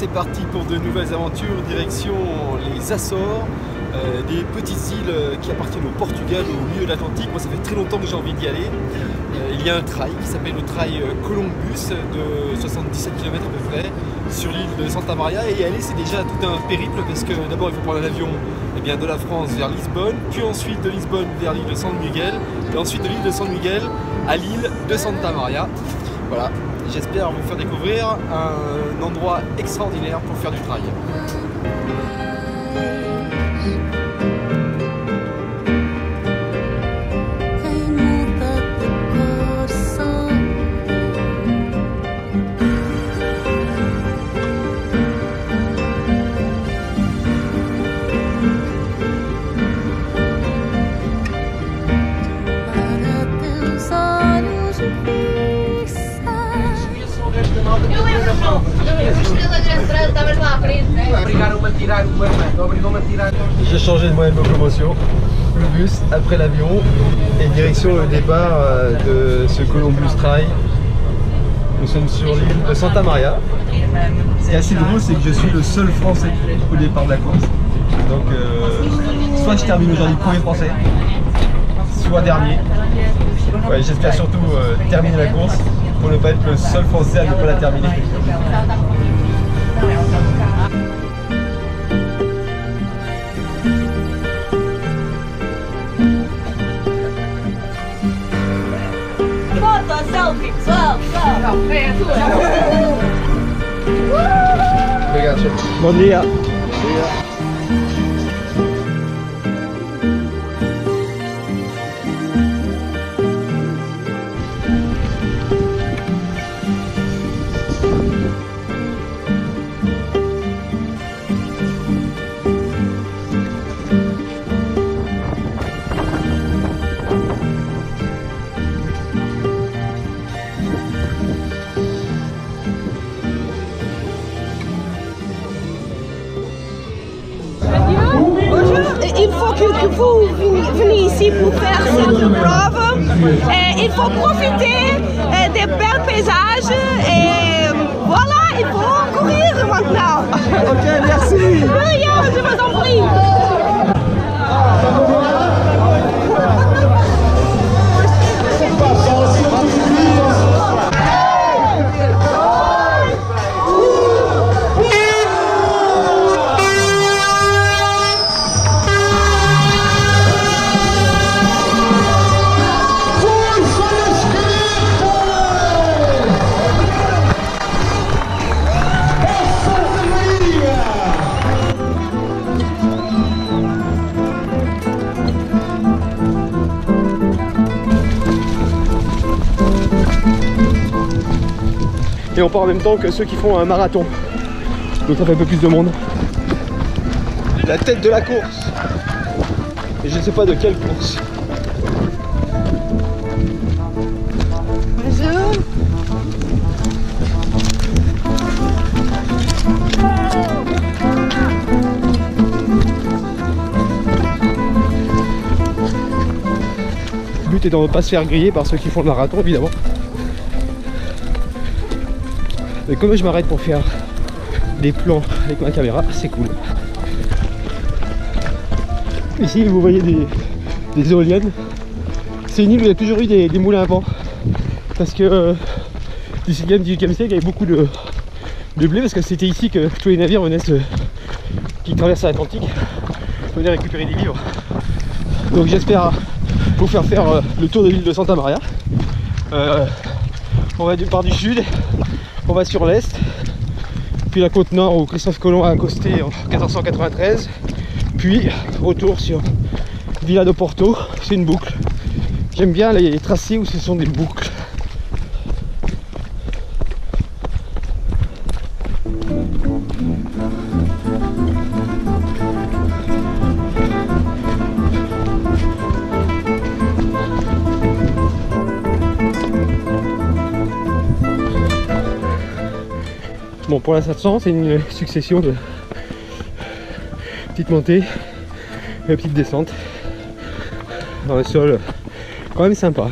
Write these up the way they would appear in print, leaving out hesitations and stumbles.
c'est parti pour de nouvelles aventures, direction les Açores, des petites îles qui appartiennent au Portugal, au milieu de l'Atlantique. Moi ça fait très longtemps que j'ai envie d'y aller. Il y a un trail qui s'appelle le trail Columbus de 77 km à peu près sur l'île de Santa Maria, et y aller c'est déjà tout un périple parce que d'abord il faut prendre l'avion de la France vers Lisbonne, puis ensuite de Lisbonne vers l'île de San Miguel, et ensuite de l'île de San Miguel à l'île de Santa Maria. Voilà, j'espère vous faire découvrir un endroit extraordinaire pour faire du trail. J'ai changé de moyen de locomotion, le bus après l'avion, et direction le départ de ce Columbus Trail. Nous sommes sur l'île de Santa Maria. Ce qui est assez drôle, c'est que je suis le seul Français au départ de la course. Donc soit je termine aujourd'hui premier Français, soit dernier. Ouais, j'espère surtout terminer la course pour ne pas être le seul Français à ne pas la terminer. Selfie, pessoal, Obrigado. Bom dia. Il faut que vous veniez ici pour faire cette preuve. Il faut profiter des belles paysages et voilà, il faut courir maintenant. Ok, merci. Rien, je vous en prie. Et on part en même temps que ceux qui font un marathon. Donc ça fait un peu plus de monde. La tête de la course. Et je ne sais pas de quelle course. Bonjour. Le but est de ne pas se faire griller par ceux qui font le marathon évidemment. Mais comme je m'arrête pour faire des plans avec ma caméra, c'est cool. Ici vous voyez des éoliennes. C'est une île où il y a toujours eu des moulins à vent. Parce que du 6e, 18e siècle, il y avait beaucoup de blé, parce que c'était ici que tous les navires venaient qui traversent l'Atlantique venaient récupérer des vivres. Donc j'espère vous faire le tour de l'île de Santa Maria. On va part du sud. On va sur l'est, puis la côte nord où Christophe Colomb a accosté en 1493, puis retour sur Vila do Porto. C'est une boucle. J'aime bien les tracés où ce sont des boucles. Bon, pour la 700, c'est une succession de petites montées et petites descentes dans le sol quand même sympa.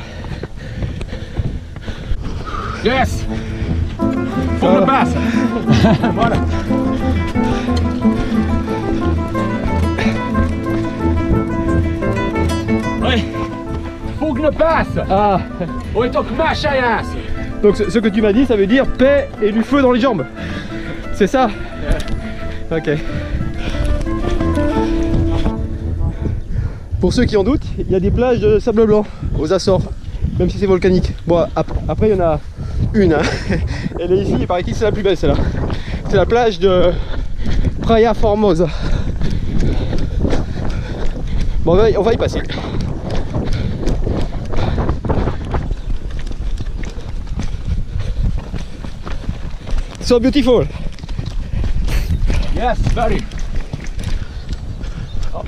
Yes! Full pass! Bora! paz! Ah. Ou então que machaias! Donc ce que tu m'as dit, ça veut dire paix et du feu dans les jambes. C'est ça? Ok. Pour ceux qui en doutent, il y a des plages de sable blanc aux Açores, même si c'est volcanique. Bon, après il y en a une, hein. Elle est ici, il paraît que c'est la plus belle, celle-là. C'est la plage de Praia Formosa. Bon, on va y passer. So beautiful. Yes, very.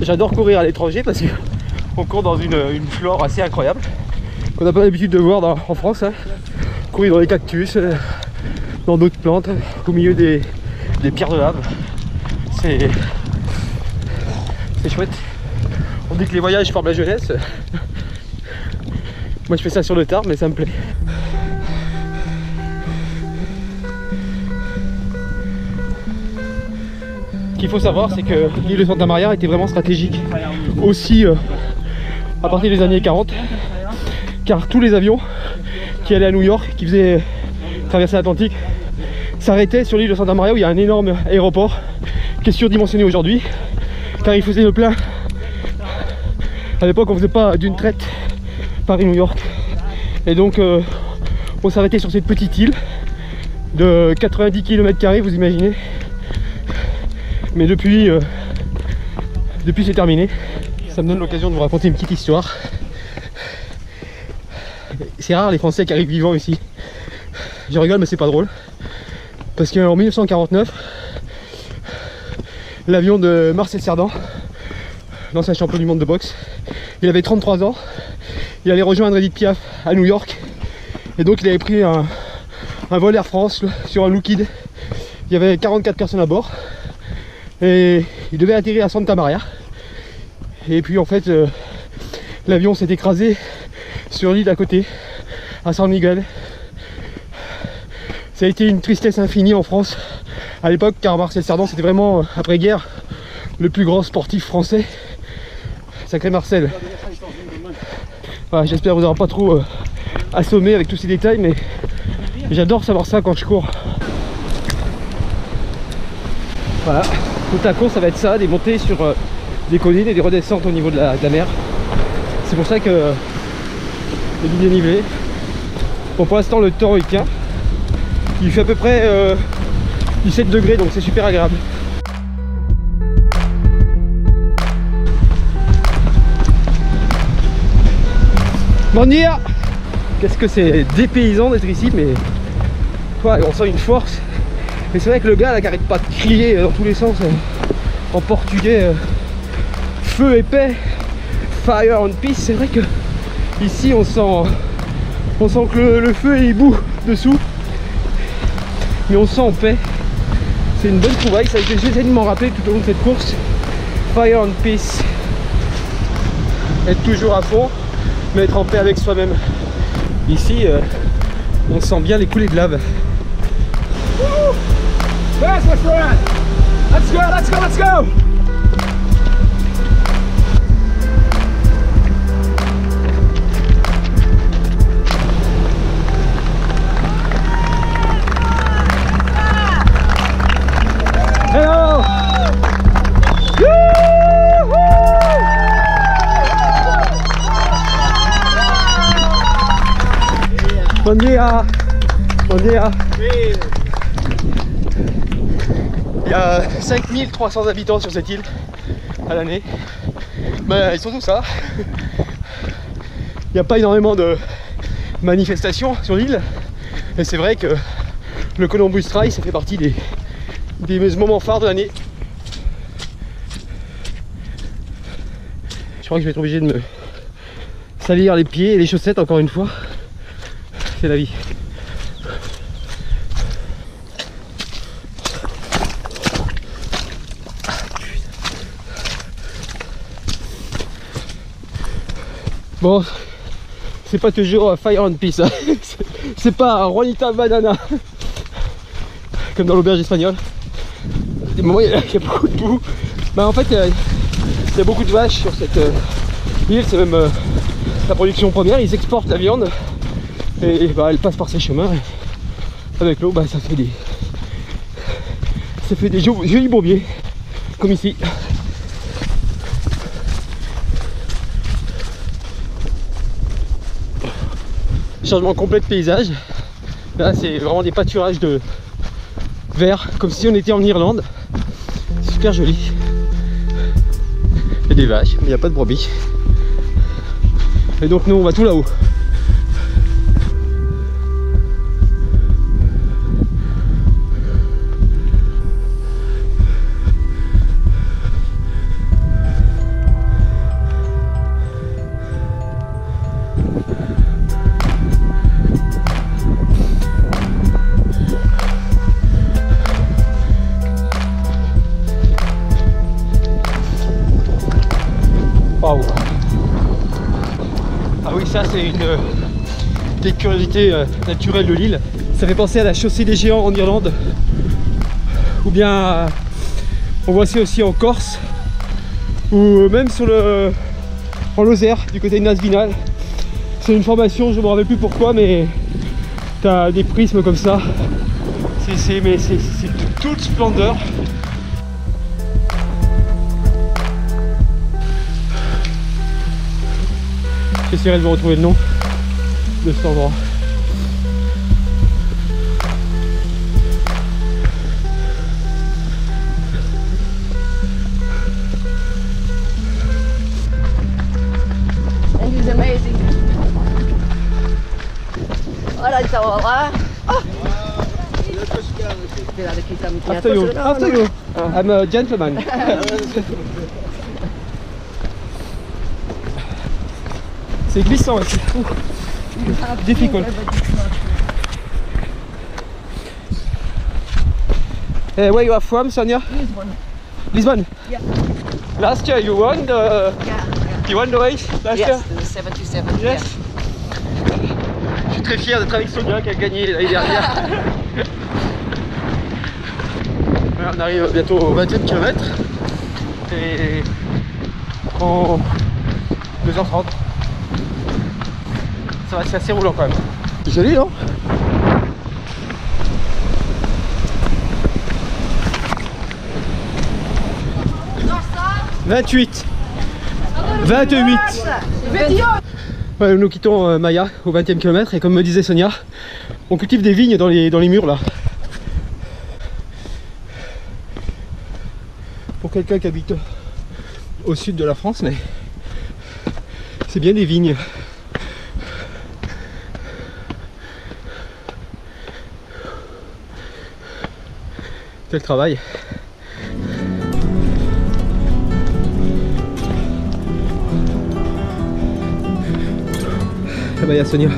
J'adore courir à l'étranger parce qu'on court dans une flore assez incroyable qu'on n'a pas l'habitude de voir en France, hein. Courir dans les cactus, dans d'autres plantes, au milieu des pierres de lave. C'est chouette. On dit que les voyages forment la jeunesse. Moi je fais ça sur le tard, mais ça me plaît. Ce qu'il faut savoir, c'est que l'île de Santa Maria était vraiment stratégique aussi à partir des années 40, car tous les avions qui allaient à New York, qui faisaient traverser l'Atlantique, s'arrêtaient sur l'île de Santa Maria où il y a un énorme aéroport qui est surdimensionné aujourd'hui, car il faisait le plein. À l'époque on faisait pas d'une traite Paris-New York, et donc on s'arrêtait sur cette petite île de 90 km², vous imaginez. Mais depuis c'est terminé. Ça me donne l'occasion de vous raconter une petite histoire. C'est rare les Français qui arrivent vivants ici. Je rigole mais c'est pas drôle. Parce qu'en 1949, l'avion de Marcel Cerdan, l'ancien champion du monde de boxe, il avait 33 ans. Il allait rejoindre Edith Piaf à New York. Et donc il avait pris un vol Air France sur un Lockheed. Il y avait 44 personnes à bord. Et il devait atterrir à Santa Maria. Et puis en fait l'avion s'est écrasé sur l'île à côté, à San Miguel. Ça a été une tristesse infinie en France à l'époque, car Marcel Cerdan c'était vraiment après-guerre le plus grand sportif français. Sacré Marcel. Voilà, j'espère que vous n'aurez pas trop assommé avec tous ces détails, mais j'adore savoir ça quand je cours. Voilà. Toute la course ça va être ça, des montées sur des collines et des redescentes au niveau de la mer. C'est pour ça que il est bien nivelé. Bon, pour l'instant le temps il tient. Il fait à peu près 17 degrés, donc c'est super agréable. Bon dia. Qu'est-ce que c'est dépaysant d'être ici, mais ouais, on sent une force. Mais c'est vrai que le gars là qui arrête pas de crier dans tous les sens en portugais, feu et paix, fire and peace. C'est vrai que ici on sent que le feu il bout dessous, mais on sent en paix. C'est une bonne trouvaille, ça j'essaie de m'en rappeler tout au long de cette course. Fire and peace, être toujours à fond, mais être en paix avec soi-même. Ici on sent bien les coulées de lave. Yes, my friend! Let's go, let's go, let's go! Hello! Bon dia! Bon dia! Il y a 5300 habitants sur cette île à l'année. Ben, ils sont tous là. Il n'y a pas énormément de manifestations sur l'île. Et c'est vrai que le Columbus Trail, ça fait partie des moments phares de l'année. Je crois que je vais être obligé de me salir les pieds et les chaussettes encore une fois. C'est la vie. Bon, c'est pas toujours fire and peace, hein. C'est pas un Juanita Banana comme dans l'auberge espagnole. Des moments il y a beaucoup de boue. Bah en fait il y a beaucoup de vaches sur cette île, c'est même la production première, ils exportent la viande et bah, elle passe par ces chemins. Et avec l'eau, bah, ça fait des jolis bourbiers, comme ici. Changement complet de paysage. Là, c'est vraiment des pâturages de verre, comme si on était en Irlande. Super joli. Il y a des vaches, mais il n'y a pas de brebis. Et donc nous, on va tout là-haut. Waouh. Ah oui, ça c'est une des curiosités naturelles de l'île. Ça fait penser à la chaussée des géants en Irlande. Ou bien on voit ça aussi en Corse. Ou même en Lozère, du côté de Nasvinal. C'est une formation, je ne me rappelle plus pourquoi, mais tu as des prismes comme ça. C'est de toute splendeur. J'essaierai de vous retrouver le nom de cet endroit. And it's amazing. Ora então, olá. After you. I'm a gentleman. C'est glissant ici. Difficult. Where you are from, Sonia? Lisbon. Lisbon? Yeah. Last year you won the... Yeah. You won the race last year? Yes, the 77. Yes. Je suis très fier d'être avec Sonia qui a gagné l'année dernière. Voilà, on arrive bientôt au 20e kilomètre. Et en 2h30. Ça va, c'est assez roulant quand même. C'est joli, non? « 28 » 28. Ouais, nous quittons Maya au 20e kilomètre et comme me disait Sonia, on cultive des vignes dans les murs là. Pour quelqu'un qui habite au sud de la France, mais c'est bien des vignes. Quel travail! Ah bah, il y a Sonia.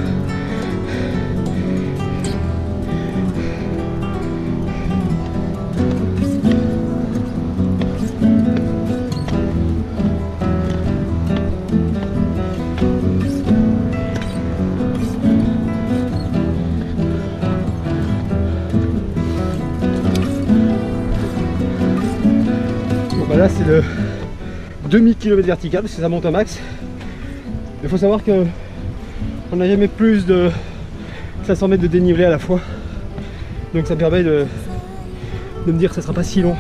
Bon bah là c'est le demi-kilomètre vertical parce que ça monte un max. Il faut savoir que on n'a jamais plus de 500 mètres de dénivelé à la fois, donc ça permet de me dire que ça sera pas si long,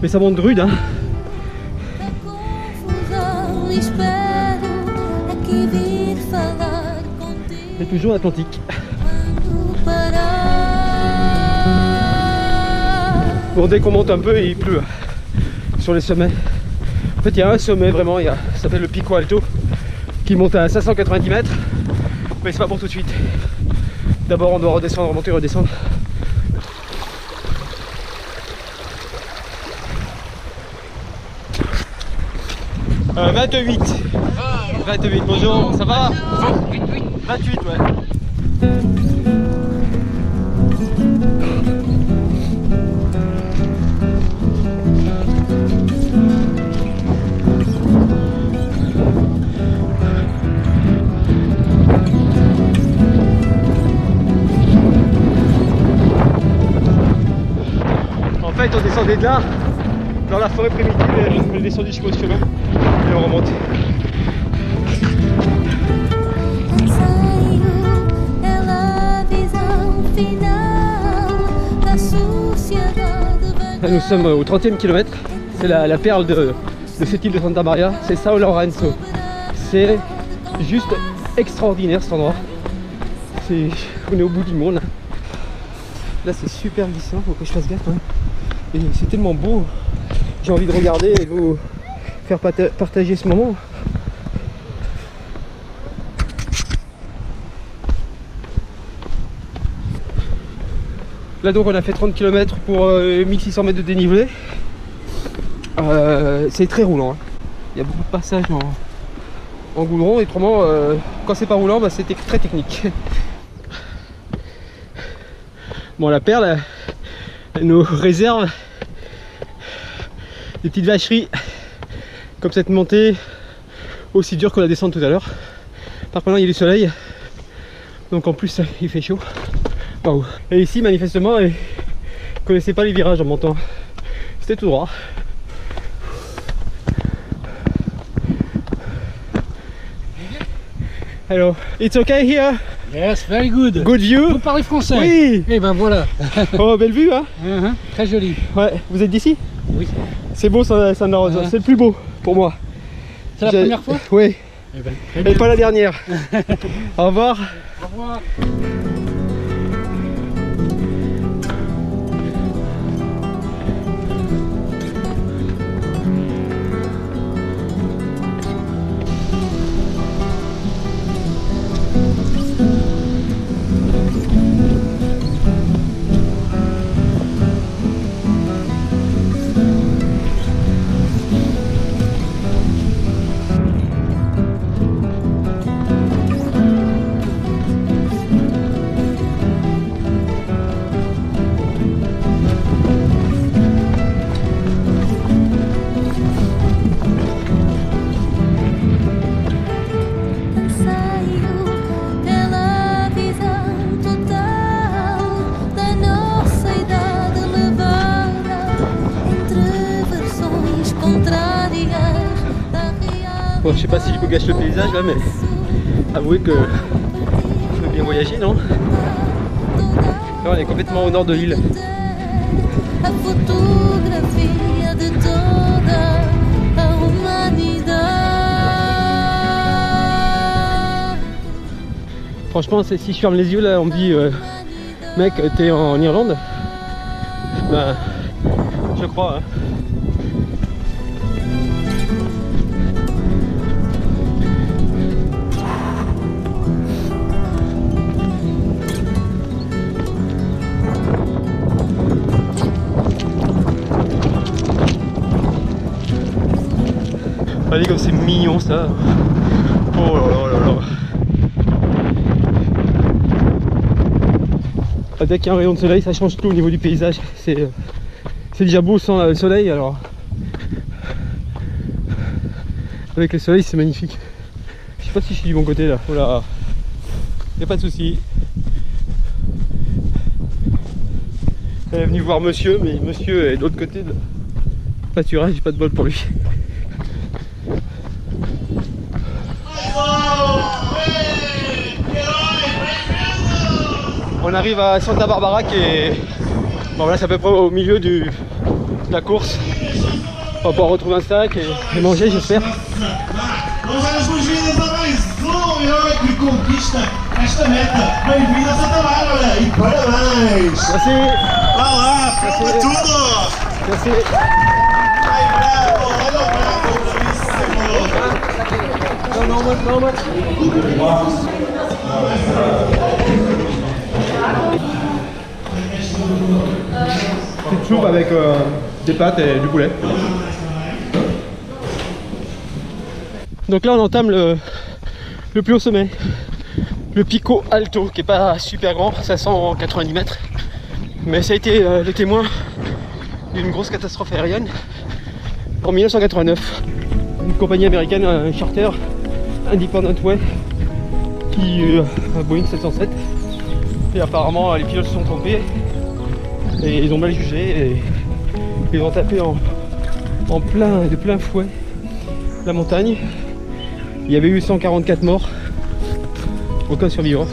mais ça monte rude hein. Et toujours Atlantique. Bon, dès qu'on monte un peu il pleut sur les sommets. En fait il y a un sommet vraiment, ça s'appelle le Pico Alto, qui monte à 590 mètres, mais c'est pas pour tout de suite. D'abord on doit redescendre, remonter, redescendre. Euh, 28. 28, bonjour, ça va? 28, ouais. En fait, on descendait de là, dans la forêt primitive, et on est descendu jusqu'au chemin, et on remonte. Là nous sommes au 30e kilomètre. C'est la perle de cette île de Santa Maria, c'est Sao Lourenço. C'est juste extraordinaire cet endroit. On est au bout du monde. Là c'est super glissant, faut que je fasse gaffe. Hein. Et c'est tellement beau. J'ai envie de regarder et vous faire partager ce moment. Là donc on a fait 30 km pour 1600 mètres de dénivelé. C'est très roulant. Hein. Il y a beaucoup de passages en goudron et autrement quand c'est pas roulant bah, c'est très technique. Bon la perle elle nous réserve des petites vacheries comme cette montée aussi dure que la descente tout à l'heure. Par contre il y a du soleil donc en plus il fait chaud. Wow. Et ici manifestement ils connaissaient pas les virages en montant, c'était tout droit. Hello, it's okay here? Yes, very good. Good view? Vous parlez français? Oui. Et ben voilà. Oh, belle vue, hein? Très joli. Ouais, vous êtes d'ici? Oui. C'est beau, c'est le plus beau pour moi. C'est la première fois? Oui. Eh ben, et pas la dernière. Au revoir. Au revoir. Bon, je sais pas si je vous gâche le paysage là, mais avouez que je veux bien voyager, non? Là, on est complètement au nord de l'île. Franchement, si je ferme les yeux là, on me dit mec, t'es en Irlande? Ben, je crois. Hein. Allez, comme c'est mignon ça. Oh là là là là. Dès qu'il y a un rayon de soleil, ça change tout au niveau du paysage. C'est déjà beau sans le soleil, alors avec le soleil c'est magnifique. Je sais pas si je suis du bon côté là. Oh là, y a pas de souci. Elle est venue voir monsieur, mais monsieur est de l'autre côté de pâturage, j'ai pas de bol pour lui. On arrive à Santa Barbara qui est... Bon là c'est à peu près au milieu de la course. On va pouvoir retrouver un sac et manger j'espère. Merci. Merci. Petite soupe avec des pâtes et du poulet. Donc là on entame le plus haut sommet, le Pico Alto, qui est pas super grand, 590 mètres, mais ça a été le témoin d'une grosse catastrophe aérienne en 1989. Une compagnie américaine, un charter, Independent Way, qui un Boeing 707, et apparemment les pilotes se sont trompés et ils ont mal jugé et ils ont tapé de plein fouet la montagne. Il y avait eu 144 morts, aucun survivant.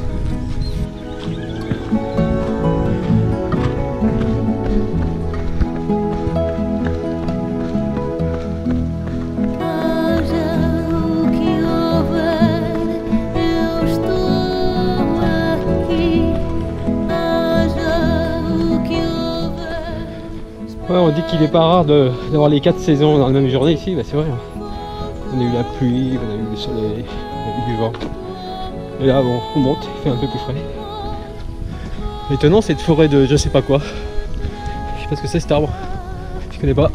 qu'il n'est pas rare d'avoir les 4 saisons dans la même journée ici, bah c'est vrai. On a eu la pluie, on a eu le soleil, on a eu du vent. Et là bon, on monte, il fait un peu plus frais. Étonnant cette forêt de je sais pas quoi. Je sais pas ce que c'est cet arbre. Je connais pas.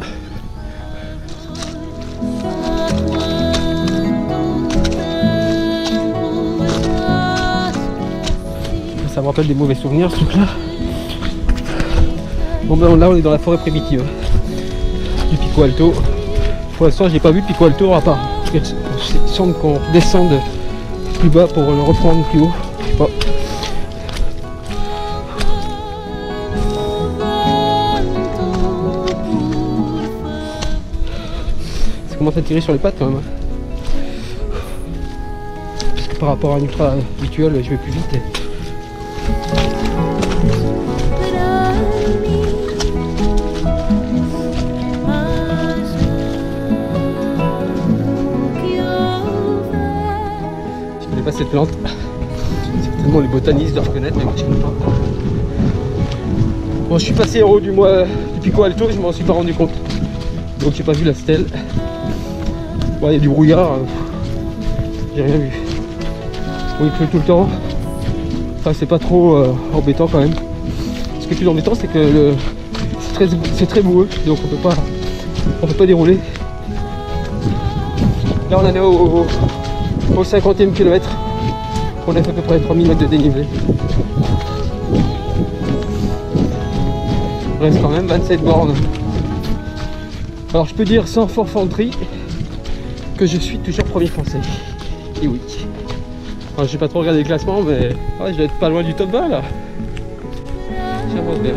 Ça me rappelle des mauvais souvenirs ce truc là. Bon ben là on est dans la forêt primitive du Pico Alto. Pour l'instant j'ai pas vu Pico Alto à part. Il semble qu'on descende plus bas pour le reprendre plus haut. Je sais pas. Ça commence à tirer sur les pattes quand même. Parce que par rapport à un ultra habituel je vais plus vite. Pas cette plante, certainement les botanistes doivent connaître, mais moi je connais pas. Bon, je suis passé en haut du Pico Alto, je m'en suis pas rendu compte, donc j'ai pas vu la stèle. Bon, il y a du brouillard, j'ai rien vu. Bon, il pleut tout le temps, enfin c'est pas trop embêtant quand même. Ce qui est plus embêtant, c'est que c'est très boueux, donc on peut pas dérouler. Là on en est au 50e kilomètre, on a fait à peu près 3000 mètres de dénivelé. Il reste quand même 27 bornes. Alors je peux dire sans forfanterie que je suis toujours premier français. Et oui. Alors j'ai pas trop regardé le classement, mais ouais, je dois être pas loin du top 20 là. J'avance bien.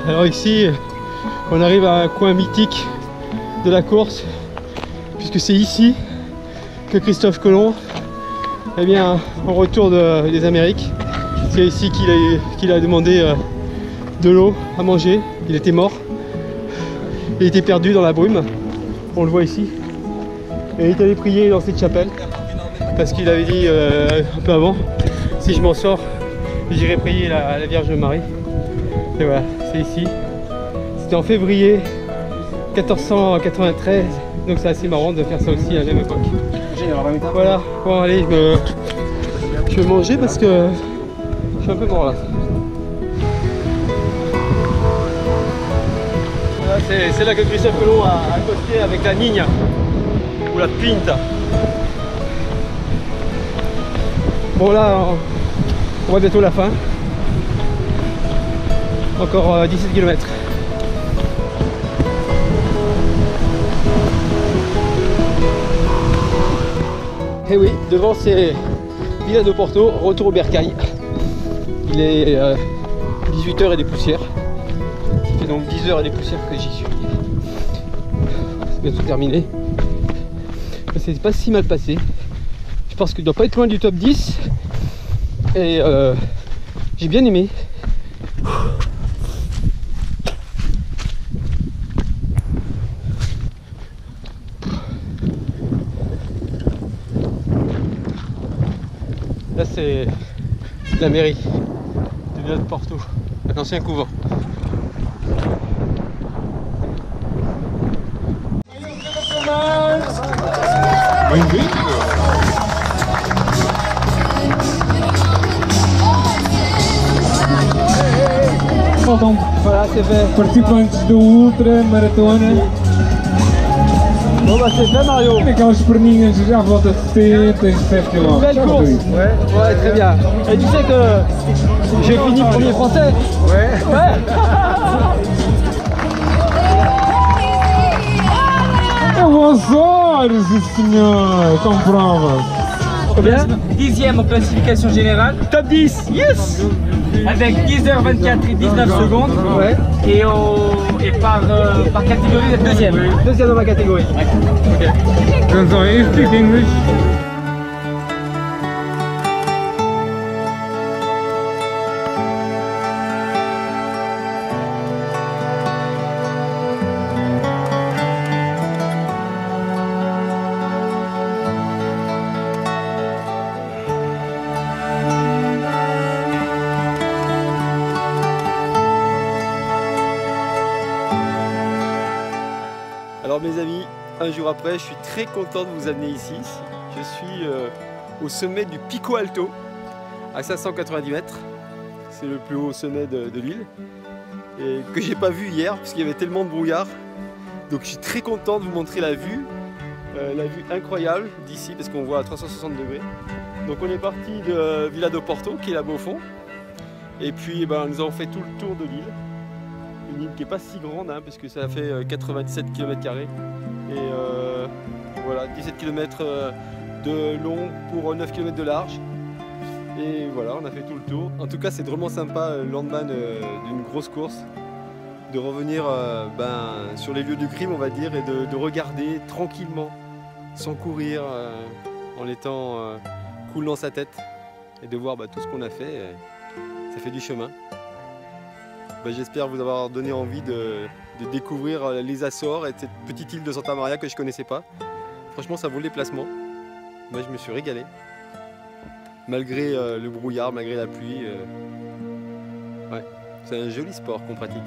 Alors ici, on arrive à un coin mythique de la course, puisque c'est ici que Christophe Colomb, eh bien, au retour des Amériques, c'est ici qu'il a demandé de l'eau à manger. Il était mort, il était perdu dans la brume, on le voit ici, et il est allé prier dans cette chapelle, parce qu'il avait dit un peu avant, si je m'en sors, j'irai prier la Vierge Marie. Et voilà, c'est ici. C'était en février 1493, donc c'est assez marrant de faire ça aussi à la même époque. Voilà, bon allez, je vais manger parce que je suis un peu mort là. Voilà, c'est là que Christophe Colomb a accosté avec la Niña, ou la Pinta. Bon là, on voit bientôt la fin. Encore 17 km. Et oui, devant c'est Vila do Porto, retour au bercail. Il est 18h et des poussières. Ça fait donc 10h et des poussières que j'y suis. C'est bientôt terminé. C'est pas si mal passé. Je pense qu'il doit pas être loin du top 10. Et j'ai bien aimé. Là c'est la mairie de Vila do Porto, un ancien couvent. Voilà, c'est fait. Participantes do Ultra Maratona. Bon bah c'est fait Mario. Aquelas perninhas já à volta de 77 km. Belle course. Ouais, très bien. Et tu sais que j'ai fini premier français. Ouais. É bons olhos, sim senhor. Comprova. Combien? 10e en classification générale. Top 10. Yes. avec 10h24 et 19 secondes. Ouais. Et par catégorie, le deuxième. Deuxième dans ma catégorie. Then sorry, you speak English? Alors mes amis, un jour après, je suis très content de vous amener ici. Je suis au sommet du Pico Alto, à 590 mètres. C'est le plus haut sommet de l'île. Et que j'ai pas vu hier, parce qu'il y avait tellement de brouillard. Donc je suis très content de vous montrer la vue incroyable d'ici, parce qu'on voit à 360 degrés. Donc on est parti de Vila do Porto, qui est là-bas au fond. Et puis nous avons fait tout le tour de l'île. Une île qui n'est pas si grande, hein, parce que ça fait 97 km². Et voilà, 17 km de long pour 9 km de large. Et voilà, on a fait tout le tour. En tout cas, c'est vraiment sympa le lendemain d'une grosse course, de revenir sur les lieux du crime, on va dire, et de regarder tranquillement, sans courir, en étant cool dans sa tête, et de voir tout ce qu'on a fait. Ça fait du chemin. J'espère vous avoir donné envie de découvrir les Açores et cette petite île de Santa Maria que je ne connaissais pas. Franchement, ça vaut le déplacement. Moi, je me suis régalé. Malgré le brouillard, malgré la pluie. Ouais, c'est un joli sport qu'on pratique.